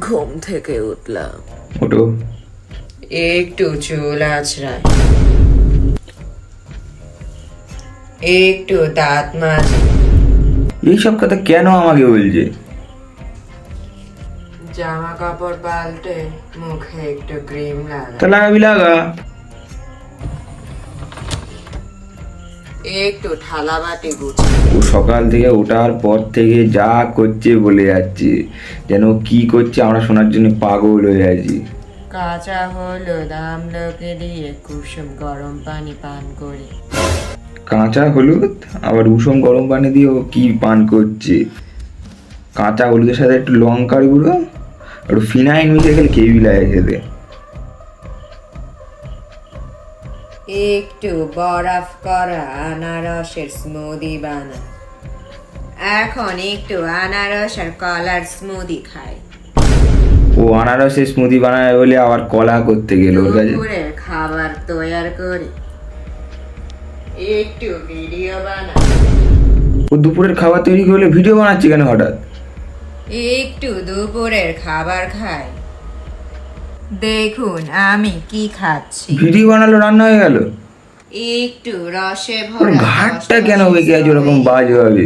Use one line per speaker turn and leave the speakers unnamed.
ঘুম থেকে উঠলাম,
ওটো
একটু চুল আঁচড়াই, একটু দাঁত মাজি,
এইসব কথা কেন আমাকে বলছে?
জামা কাপড় পাল্টে মুখে একটু ক্রিম লাগা,
তা লাগাবি লাগা।
একটু থালা বাটি গুছা,
ও সকাল থেকে ওঠার পর থেকে যা করছে বলে যাচ্ছে, যেন কি করছে আমরা শোনার জন্য পাগল হয়ে আছি।
কাঁচা হলুদ আমলকি দিয়ে কুসুম গরম পানি পান করি,
কাঁচা হলুদ আবার উষম গরম পানি দিয়ে ও কি পান করছে? কাঁচা হলুদের সাথে একটু লঙ্কার গুঁড়ো একটু ফিনাইল মিশে গেলে কেউই লাগে খেতে।
একটু বরফ করা আনারসের স্মুদি বানা, এখন একটু আনারস আর কলার স্মুদি খাই।
ও আনারসের স্মুদি বানায় বলে আবার কলা করতে গেল ওর কাছে।
দুপুরের খাবার তৈয়ার করি, একটু ভিডিও বানা,
ও দুপুরের খাবার তৈরি করলে ভিডিও বানাচ্ছে কেন হঠাৎ?
একটু দুপুরের খাবার খাই, দেখুন আমি কি খাচ্ছি।
ভিডিও বানালো, রান্না হয়ে গেল।
একটু রসে
ওর
ভরা
ঘাটটা
রসমালাই
কেন বেঁকে আছে ওরকম
strawberry,
বাজে ভাবে?